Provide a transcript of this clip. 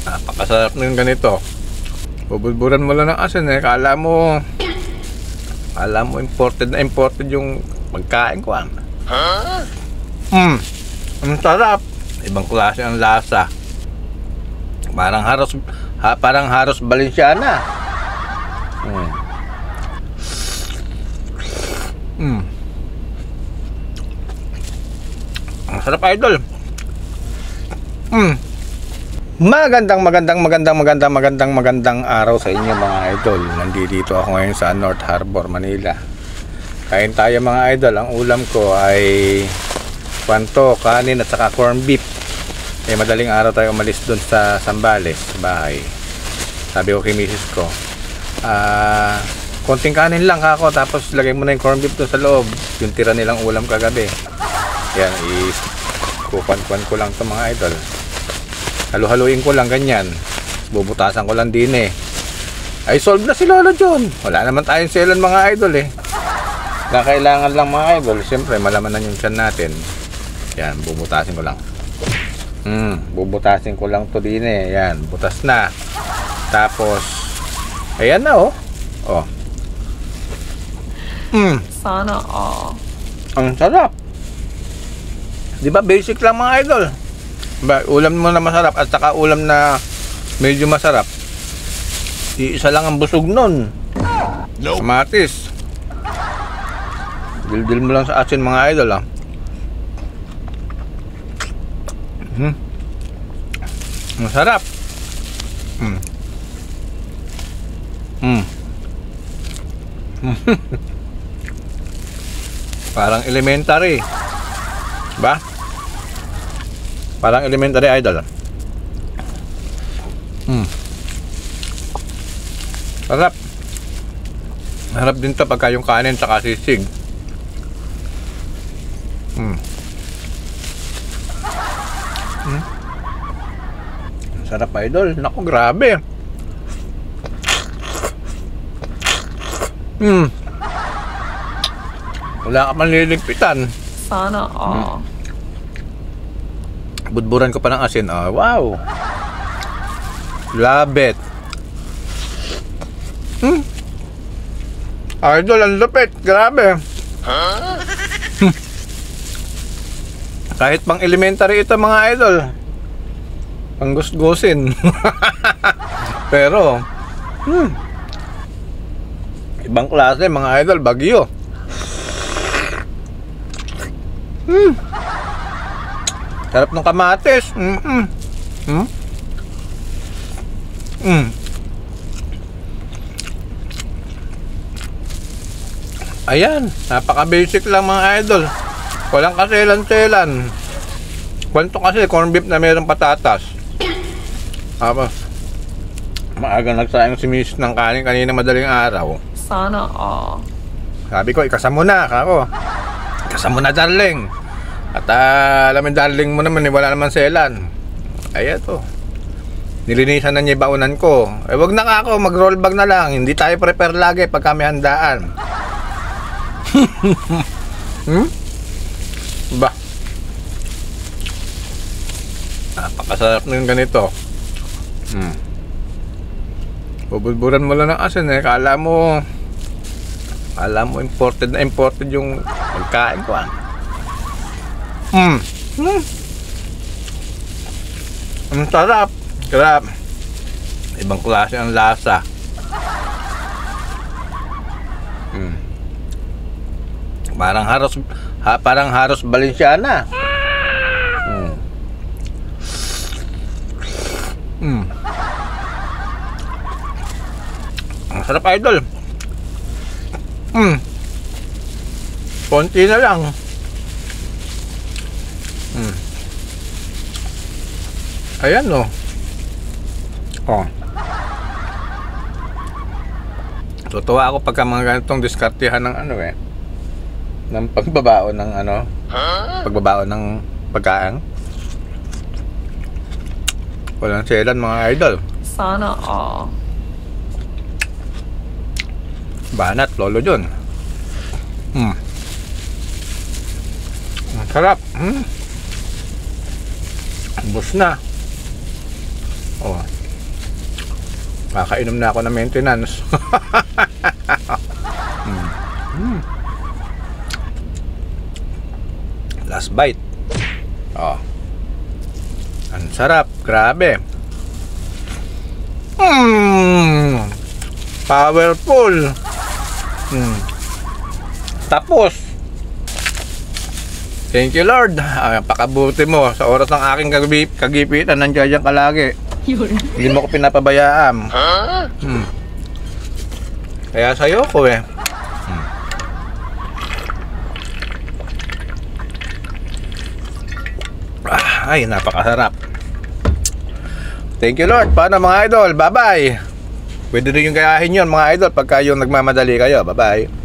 Napakasarap ng ganito. Bubulburan mo lang ng asin eh. Kala mo imported na imported yung pagkain ko. Ang sarap. Ibang klase ang lasa. Parang haros Balenciana. Ang sarap, idol. Magandang araw sa inyo mga idol. Nandito ako ngayon sa North Harbor, Manila. Kain tayo mga idol. Ang ulam ko ay kanin at saka corn beef. Madaling araw tayo umalis doon sa Zambales, sa bahay. Sabi ko kay misis ko, konting kanin lang ako, tapos lagay mo na yung corn beef doon sa loob. Yung tira nilang ulam kagabi. Yan, kukuan ko lang to mga idol. Halu-haluin ko lang ganyan. Bubutasan ko lang din eh. Ay solve na si Lolo John. Wala naman tayong selan mga idol eh. Kailangan lang mga idol, siyempre malamanan yung tiyan natin. Yan, bubutasin ko lang. Bubutasin ko lang to din eh. Yan, butas na. Tapos ayan na oh. Sana all. Ang sarap. Di ba basic lang mga idol? Ulam mo na masarap at saka ulam na medyo masarap. Iisa lang ang busog nun. Kamatis. Dildil mo lang sa asin mga idol Masarap. Parang elementary. Ba? Parang elementary idol. Sarap. Sarap din to pagka yung kanin saka sisig. Sarap idol. Naku, grabe. Wala ka man liligpitan. Sana all. Budburan ko pa ng asin. Wow. Love it. Idol, ang lupit. Grabe. Kahit pang elementary ito mga idol. Pang gusgusin. Pero ibang klase mga idol. Bagyo. Sarap ng kamatis. Ayan, napaka-basic lang mga idol. Walang kaselan-selan. Kwento kasi corn beef na mayroong patatas. Maaga nagsayang si miss ng kanin kanina madaling araw. Sana all. Sabi ko, ikasa mo na, kako. Ikasa mo na, darling. At alam mo, darling mo naman, wala naman selan. Ay, ito. Nilinisan na niya yung baunan ko. Wag na kako, mag-roll bag na lang. Hindi tayo prepare lagi pag kami handaan. Ba? Napakasarap ng ganito. Bubulburan mo lang ng asin eh. Kala mo imported na imported yung pagkain ko Ang sarap. Sarap. Ibang klase ang lasa. Parang haros Balenciana. Ang sarap idol. Konti na lang. Ayan Tutuwa ako pagka mga ganitong diskartehan ng ng pagbabaon ng pagbabaon ng pagkain. Walang selan mga idol. Sana all. Banat, Lolo John. Ang sarap. Ubos na. Makakainom na ako ng maintenance. Last bite. Oh. Ang sarap, grabe. Powerful. Tapos. Thank you Lord. Pakabuti mo sa oras ng aking kagipitan. Nandiyan ka lagi. Hindi mo ko pinapabayaan. Kaya sa'yo ko eh. Ay, napakasarap. Thank you Lord. Paano mga idol? Bye bye. Pwede rin yung gayahin yun mga idol pagka yung nagmamadali kayo. Bye bye.